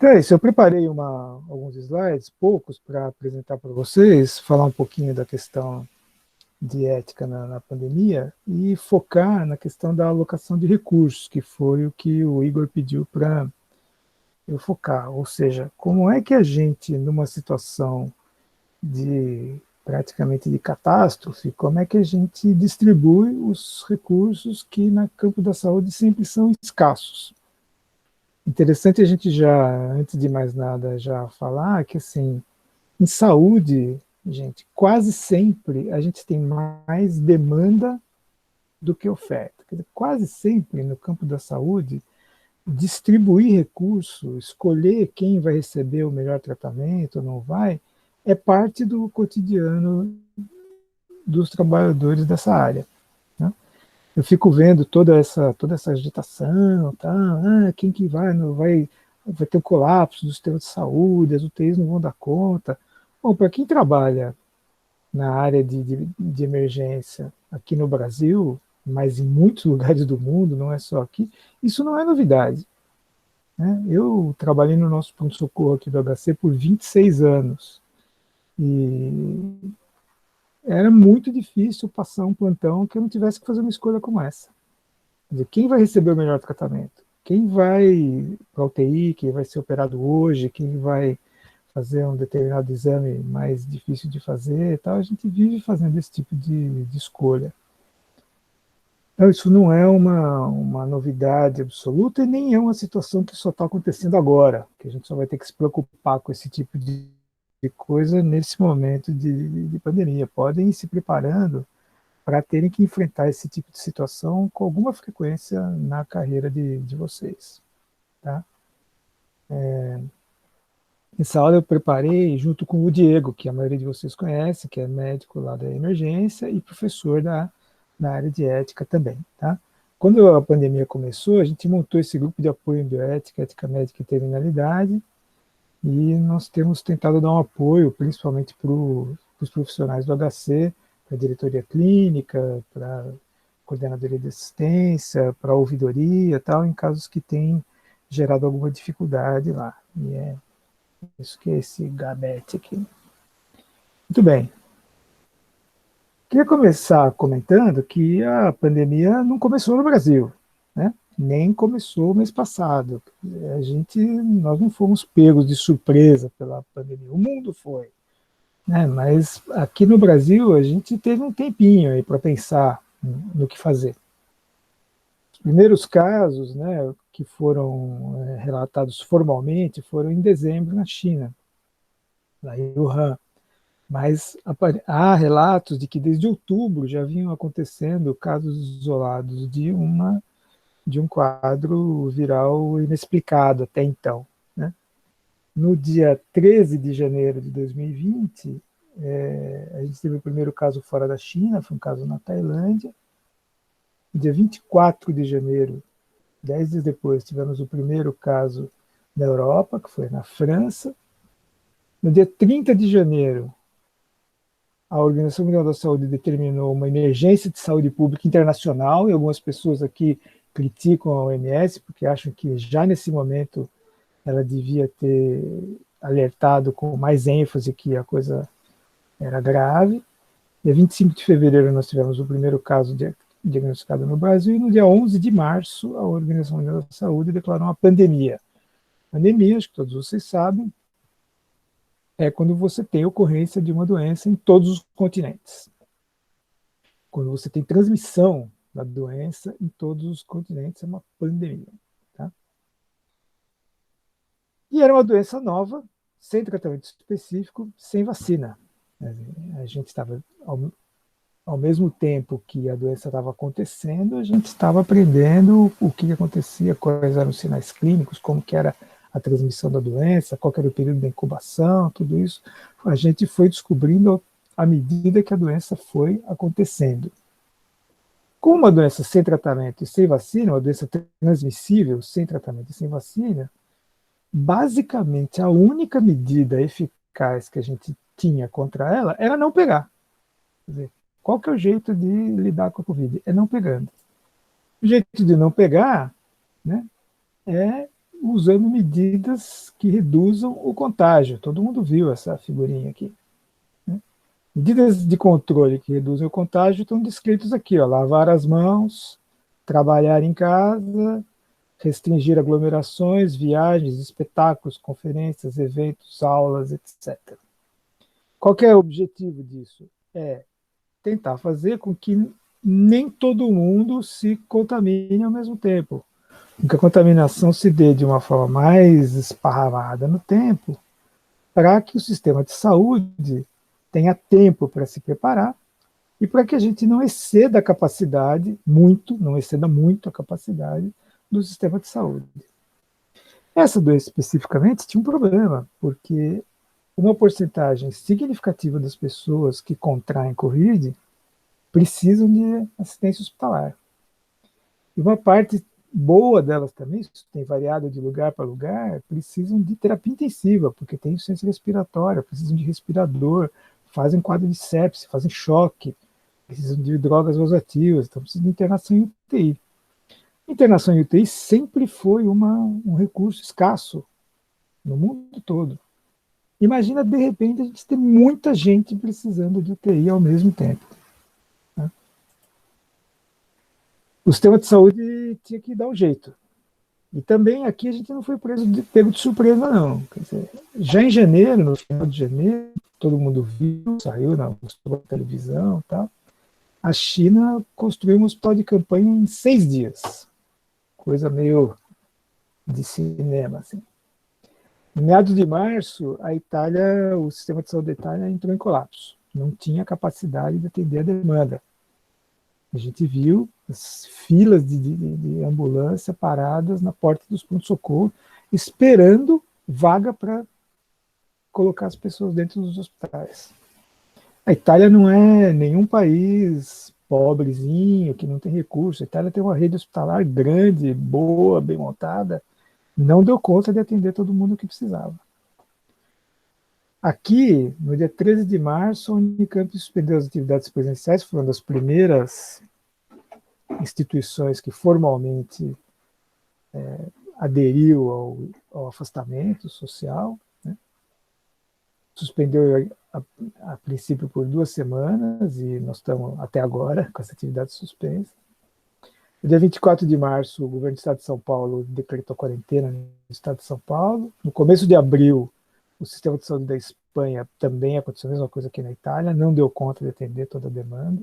Então é isso, eu preparei alguns slides, poucos, para apresentar para vocês, falar um pouquinho da questão de ética na pandemia e focar na questão da alocação de recursos, que foi o que o Igor pediu para eu focar. Ou seja, como é que a gente, numa situação de praticamente de catástrofe, como é que a gente distribui os recursos que no campo da saúde sempre são escassos. Interessante a gente já, antes de mais nada, já falar que assim, em saúde, gente, quase sempre a gente tem mais demanda do que oferta. Quer dizer, quase sempre no campo da saúde, distribuir recurso, escolher quem vai receber o melhor tratamento ou não vai, é parte do cotidiano dos trabalhadores dessa área. Né? Eu fico vendo toda essa agitação, tá? Quem que vai, não vai ter um colapso do sistema de saúde, as UTIs não vão dar conta. Bom, para quem trabalha na área de emergência aqui no Brasil, mas em muitos lugares do mundo, não é só aqui, isso não é novidade. Né? Eu trabalhei no nosso pronto-socorro aqui do HC por 26 anos e era muito difícil passar um plantão que eu não tivesse que fazer uma escolha como essa. Quer dizer, quem vai receber o melhor tratamento? Quem vai para a UTI, quem vai ser operado hoje, quem vai fazer um determinado exame mais difícil de fazer e tal, a gente vive fazendo esse tipo de escolha. Então, isso não é uma novidade absoluta e nem é uma situação que só está acontecendo agora, que a gente só vai ter que se preocupar com esse tipo de coisa nesse momento de pandemia. Podem ir se preparando para terem que enfrentar esse tipo de situação com alguma frequência na carreira de vocês. Tá? Essa aula eu preparei junto com o Diego, que a maioria de vocês conhece, que é médico lá da emergência e professor da área de ética também. Tá? Quando a pandemia começou, a gente montou esse grupo de apoio em bioética, ética médica e terminalidade, e nós temos tentado dar um apoio, principalmente para os profissionais do HC, para a diretoria clínica, para a coordenadoria de assistência, para a ouvidoria, tal, em casos que têm gerado alguma dificuldade lá. E é isso que é esse gabete aqui. Muito bem. Queria começar comentando que a pandemia não começou no Brasil, né? Nem começou mês passado. Nós não fomos pegos de surpresa pela pandemia. O mundo foi, né? Mas aqui no Brasil a gente teve um tempinho aí para pensar no que fazer. Os primeiros casos, né, que foram relatados formalmente foram em dezembro na China, lá em Wuhan. Mas há relatos de que desde outubro já vinham acontecendo casos isolados de um quadro viral inexplicado até então. Né? No dia 13 de janeiro de 2020, a gente teve o primeiro caso fora da China, foi um caso na Tailândia. No dia 24 de janeiro, 10 dias depois, tivemos o primeiro caso na Europa, que foi na França. No dia 30 de janeiro, a Organização Mundial da Saúde determinou uma emergência de saúde pública internacional, e algumas pessoas aqui criticam a OMS porque acham que já nesse momento ela devia ter alertado com mais ênfase que a coisa era grave. Dia 25 de fevereiro nós tivemos o primeiro caso diagnosticado no Brasil, e no dia 11 de março a Organização Mundial da Saúde declarou uma pandemia. Pandemia, acho que todos vocês sabem, é quando você tem ocorrência de uma doença em todos os continentes. Quando você tem transmissão da doença em todos os continentes, é uma pandemia. Tá? E era uma doença nova, sem tratamento específico, sem vacina. A gente estava, ao mesmo tempo que a doença estava acontecendo, a gente estava aprendendo o que acontecia, quais eram os sinais clínicos, como que era a transmissão da doença, qual era o período da incubação, tudo isso. A gente foi descobrindo à medida que a doença foi acontecendo. Com uma doença sem tratamento e sem vacina, uma doença transmissível sem tratamento e sem vacina, basicamente a única medida eficaz que a gente tinha contra ela era não pegar. Quer dizer, qual que é o jeito de lidar com a Covid? É não pegando. O jeito de não pegar, né, é usando medidas que reduzam o contágio. Todo mundo viu essa figurinha aqui. Medidas de controle que reduzem o contágio estão descritos aqui, ó, lavar as mãos, trabalhar em casa, restringir aglomerações, viagens, espetáculos, conferências, eventos, aulas, etc. Qual que é o objetivo disso? É tentar fazer com que nem todo mundo se contamine ao mesmo tempo. Que a contaminação se dê de uma forma mais esparramada no tempo, para que o sistema de saúde tenha tempo para se preparar e para que a gente não exceda a capacidade, não exceda muito a capacidade do sistema de saúde. Essa doença especificamente tinha um problema, porque uma porcentagem significativa das pessoas que contraem Covid precisam de assistência hospitalar. E uma parte boa delas também, isso tem variado de lugar para lugar, precisam de terapia intensiva, porque tem insuficiência respiratória, precisam de respirador, fazem quadro de sepse, fazem choque, precisam de drogas vasoativas, então precisam de internação em UTI. Internação em UTI sempre foi um recurso escasso no mundo todo. Imagina, de repente, a gente ter muita gente precisando de UTI ao mesmo tempo. Né? O sistema de saúde tinha que dar um jeito. E também aqui a gente não foi pego de surpresa, não. Quer dizer, já em janeiro, no final de janeiro, todo mundo viu, saiu na televisão e tal, a China construiu um hospital de campanha em 6 dias. Coisa meio de cinema, assim. Em meados de março, o sistema de saúde da Itália entrou em colapso. Não tinha capacidade de atender a demanda. A gente viu as filas de ambulância paradas na porta dos pronto-socorro, esperando vaga para colocar as pessoas dentro dos hospitais. A Itália não é nenhum país pobrezinho, que não tem recursos. A Itália tem uma rede hospitalar grande, boa, bem montada. Não deu conta de atender todo mundo que precisava. Aqui, no dia 13 de março, a Unicamp suspendeu as atividades presenciais, foi uma das primeiras instituições que formalmente aderiu ao afastamento social, né? Suspendeu a princípio por 2 semanas e nós estamos até agora com essa atividade suspensa. No dia 24 de março, o governo do estado de São Paulo decretou quarentena no estado de São Paulo. No começo de abril, o sistema de saúde da Espanha também aconteceu a mesma coisa aqui na Itália, não deu conta de atender toda a demanda.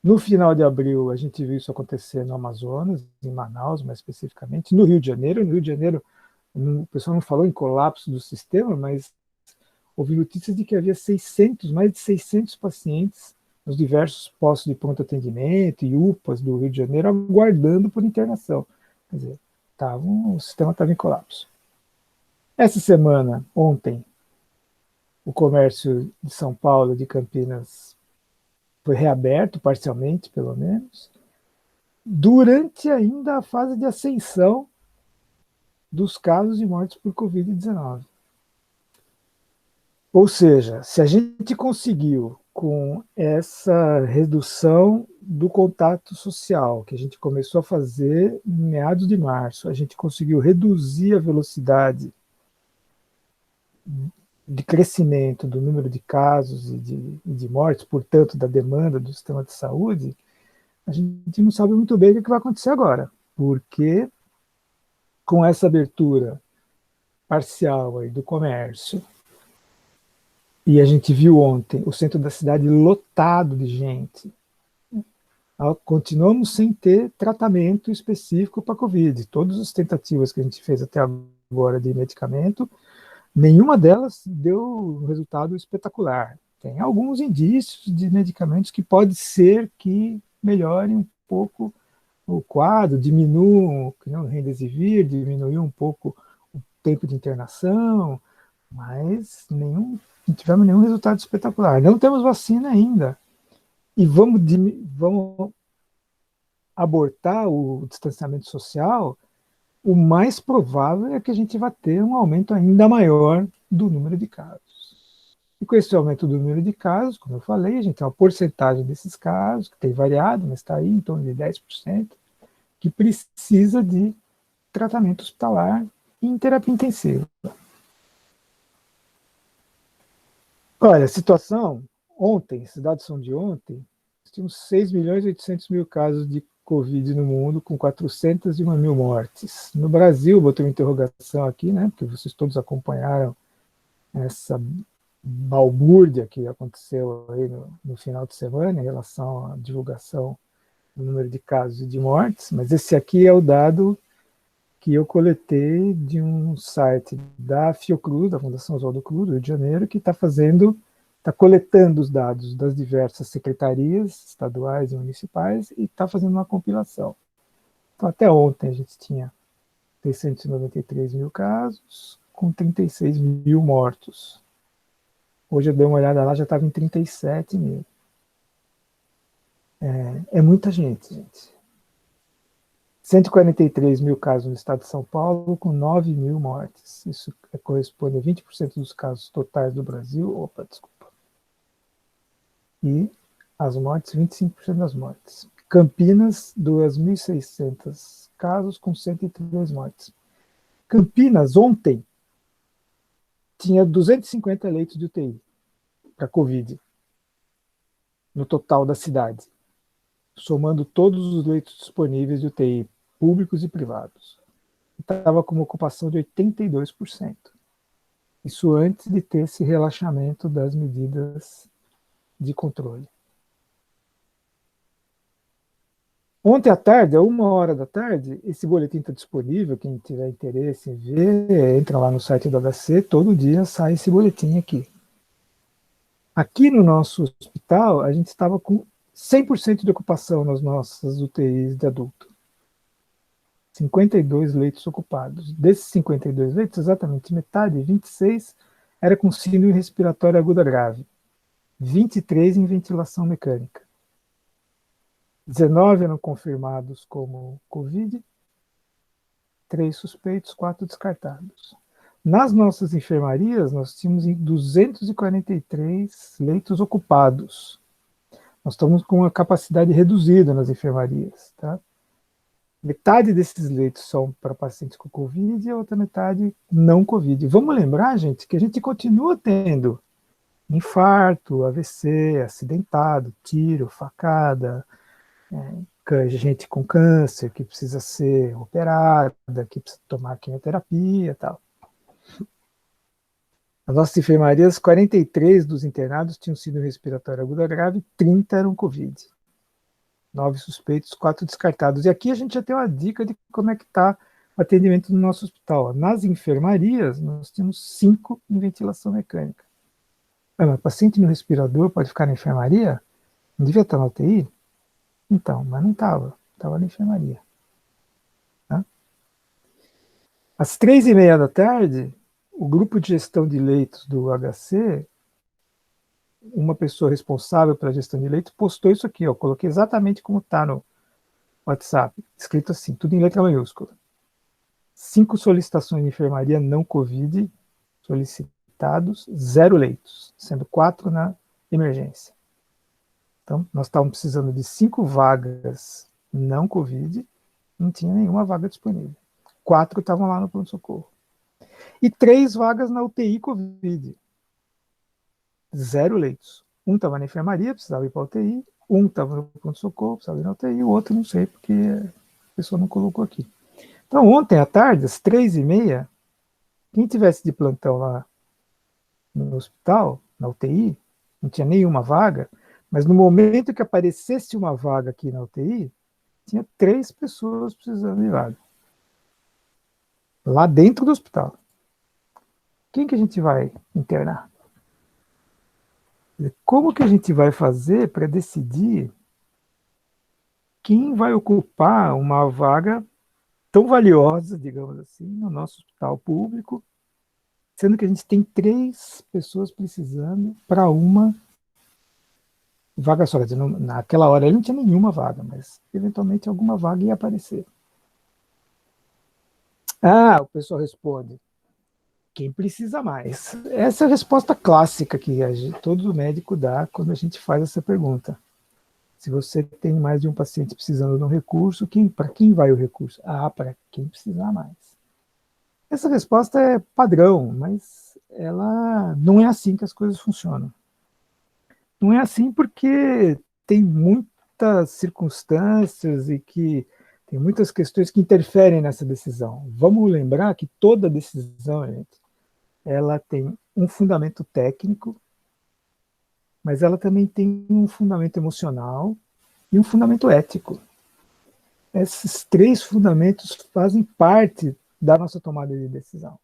No final de abril, a gente viu isso acontecer no Amazonas, em Manaus, mais especificamente, no Rio de Janeiro. No Rio de Janeiro, o pessoal não falou em colapso do sistema, mas houve notícias de que havia mais de 600 pacientes nos diversos postos de pronto atendimento e UPAs do Rio de Janeiro aguardando por internação. Quer dizer, o sistema estava em colapso. Essa semana, ontem, o comércio de São Paulo, de Campinas, foi reaberto, parcialmente, pelo menos, durante ainda a fase de ascensão dos casos de mortes por Covid-19. Ou seja, se a gente conseguiu, com essa redução do contato social, que a gente começou a fazer em meados de março, a gente conseguiu reduzir a velocidade de crescimento do número de casos e de mortes, portanto, da demanda do sistema de saúde, a gente não sabe muito bem o que vai acontecer agora, porque com essa abertura parcial aí do comércio, e a gente viu ontem o centro da cidade lotado de gente, continuamos sem ter tratamento específico para a Covid. Todas as tentativas que a gente fez até agora de medicamento, nenhuma delas deu um resultado espetacular. Tem alguns indícios de medicamentos que pode ser que melhorem um pouco o quadro, diminuam, que não Remdesivir, diminuiu um pouco o tempo de internação, mas não tivemos nenhum resultado espetacular. Não temos vacina ainda. E vamos abortar o distanciamento social, o mais provável é que a gente vá ter um aumento ainda maior do número de casos. E com esse aumento do número de casos, como eu falei, a gente tem uma porcentagem desses casos, que tem variado, mas está aí em torno de 10%, que precisa de tratamento hospitalar em terapia intensiva. Olha, a situação, ontem, esses dados são de ontem, tínhamos 6 milhões e 800 mil casos de Covid no mundo, com 401 mil mortes. No Brasil, botei uma interrogação aqui, né, porque vocês todos acompanharam essa balbúrdia que aconteceu aí no final de semana em relação à divulgação do número de casos e de mortes, mas esse aqui é o dado que eu coletei de um site da Fiocruz, da Fundação Oswaldo Cruz, do Rio de Janeiro, que está coletando os dados das diversas secretarias estaduais e municipais e está fazendo uma compilação. Então, até ontem a gente tinha 693 mil casos, com 36 mil mortos. Hoje eu dei uma olhada lá, já estava em 37 mil. É muita gente, gente. 143 mil casos no estado de São Paulo, com 9 mil mortes. Isso corresponde a 20% dos casos totais do Brasil. Opa, desculpa. E as mortes, 25% das mortes. Campinas, 2.600 casos, com 103 mortes. Campinas, ontem, tinha 250 leitos de UTI para Covid, no total da cidade, somando todos os leitos disponíveis de UTI, públicos e privados. Estava com uma ocupação de 82%. Isso antes de ter esse relaxamento das medidas de controle. Ontem à tarde, a 1h da tarde, esse boletim está disponível, quem tiver interesse em ver, entra lá no site do HC, todo dia sai esse boletim aqui. Aqui no nosso hospital, a gente estava com 100% de ocupação nas nossas UTIs de adulto. 52 leitos ocupados. Desses 52 leitos, exatamente metade, 26, era com síndrome respiratória aguda grave. 23 em ventilação mecânica. 19 eram confirmados como Covid, 3 suspeitos, 4 descartados. Nas nossas enfermarias, nós tínhamos 243 leitos ocupados. Nós estamos com uma capacidade reduzida nas enfermarias, tá? Metade desses leitos são para pacientes com Covid e a outra metade não Covid. Vamos lembrar, gente, que a gente continua tendo infarto, AVC, acidentado, tiro, facada, gente com câncer que precisa ser operada, que precisa tomar quimioterapia e tal. Nas nossas enfermarias, 43 dos internados tinham sido respiratória aguda grave, 30 eram Covid. 9 suspeitos, 4 descartados. E aqui a gente já tem uma dica de como é que está o atendimento no nosso hospital. Nas enfermarias, nós temos 5 em ventilação mecânica. Mas paciente no respirador pode ficar na enfermaria? Não devia estar na UTI? Então, mas não estava. Estava na enfermaria. Tá? Às 3h30 da tarde, o grupo de gestão de leitos do HC, uma pessoa responsável pela gestão de leitos, postou isso aqui, ó, coloquei exatamente como está no WhatsApp, escrito assim, tudo em letra maiúscula. 5 solicitações de enfermaria não Covid solicitados, 0 leitos, sendo 4 na emergência. Então, nós estávamos precisando de 5 vagas não Covid, não tinha nenhuma vaga disponível. 4 estavam lá no pronto-socorro. E 3 vagas na UTI Covid. 0 leitos. Um estava na enfermaria, precisava ir para a UTI, um estava no pronto-socorro, precisava ir na UTI, o outro não sei, porque a pessoa não colocou aqui. Então, ontem à tarde, às 3h30, quem tivesse de plantão lá no hospital, na UTI, não tinha nenhuma vaga, mas no momento que aparecesse uma vaga aqui na UTI, tinha 3 pessoas precisando de vaga. Lá dentro do hospital. Quem que a gente vai internar? Como que a gente vai fazer para decidir quem vai ocupar uma vaga tão valiosa, digamos assim, no nosso hospital público, sendo que a gente tem 3 pessoas precisando para uma vaga só? Quer dizer, naquela hora ele não tinha nenhuma vaga, mas eventualmente alguma vaga ia aparecer. Ah, o pessoal responde, quem precisa mais? Essa é a resposta clássica que todo médico dá quando a gente faz essa pergunta. Se você tem mais de um paciente precisando de um recurso, para quem vai o recurso? Ah, para quem precisar mais. Essa resposta é padrão, mas ela não é assim que as coisas funcionam. Não é assim porque tem muitas circunstâncias e que tem muitas questões que interferem nessa decisão. Vamos lembrar que toda decisão, gente, ela tem um fundamento técnico, mas ela também tem um fundamento emocional e um fundamento ético. Esses três fundamentos fazem parte da nossa tomada de decisão.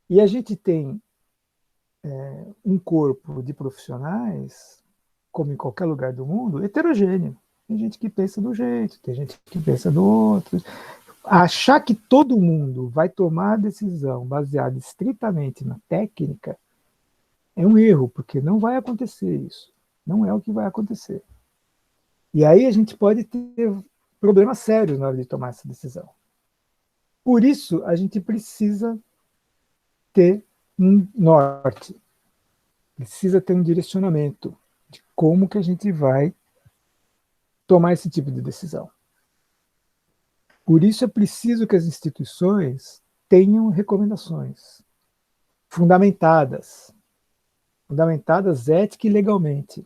E a gente tem um corpo de profissionais, como em qualquer lugar do mundo, heterogêneo. Tem gente que pensa do jeito, tem gente que pensa do outro. Achar que todo mundo vai tomar a decisão baseada estritamente na técnica é um erro, porque não vai acontecer isso. Não é o que vai acontecer. E aí a gente pode ter problemas sérios na hora de tomar essa decisão. Por isso, a gente precisa ter um norte, precisa ter um direcionamento de como que a gente vai tomar esse tipo de decisão. Por isso é preciso que as instituições tenham recomendações fundamentadas, fundamentadas ética e legalmente,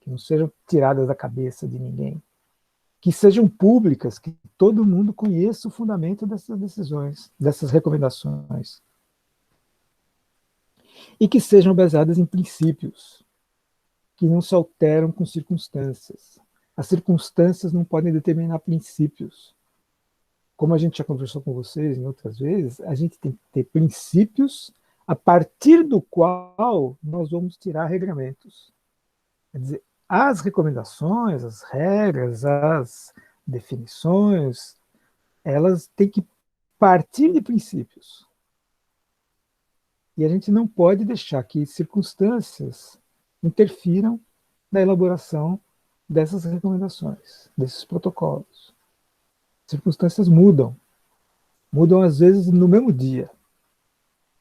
que não sejam tiradas da cabeça de ninguém, que sejam públicas, que todo mundo conheça o fundamento dessas decisões, dessas recomendações, e que sejam baseadas em princípios, que não se alteram com circunstâncias. As circunstâncias não podem determinar princípios. Como a gente já conversou com vocês em outras vezes, a gente tem que ter princípios a partir do qual nós vamos tirar regramentos. Quer dizer, as recomendações, as regras, as definições, elas têm que partir de princípios. E a gente não pode deixar que circunstâncias interfiram na elaboração dessas recomendações, desses protocolos. Circunstâncias mudam, mudam às vezes no mesmo dia.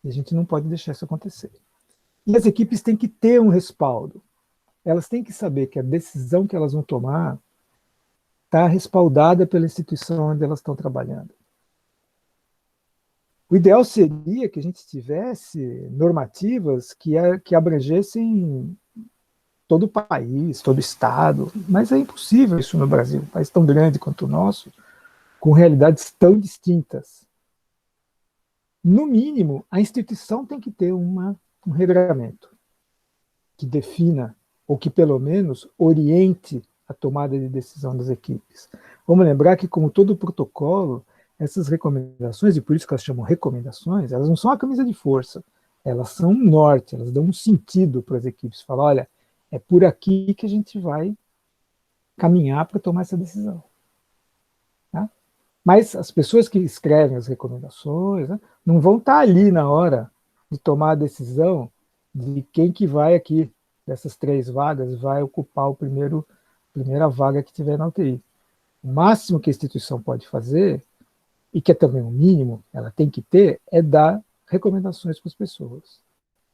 E a gente não pode deixar isso acontecer. E as equipes têm que ter um respaldo. Elas têm que saber que a decisão que elas vão tomar está respaldada pela instituição onde elas estão trabalhando. O ideal seria que a gente tivesse normativas que abrangessem todo o país, todo o estado, mas é impossível isso no Brasil, um país tão grande quanto o nosso, com realidades tão distintas. No mínimo, a instituição tem que ter um regramento que defina, ou que pelo menos oriente a tomada de decisão das equipes. Vamos lembrar que, como todo protocolo, essas recomendações, e por isso que elas chamam recomendações, elas não são a camisa de força, elas são um norte, elas dão um sentido para as equipes. Falam, olha, é por aqui que a gente vai caminhar para tomar essa decisão. Tá? Mas as pessoas que escrevem as recomendações, né, não vão estar ali na hora de tomar a decisão de quem que vai aqui, dessas 3 vagas, vai ocupar a primeira vaga que tiver na UTI. O máximo que a instituição pode fazer, e que é também o mínimo, ela tem que ter, é dar recomendações para as pessoas.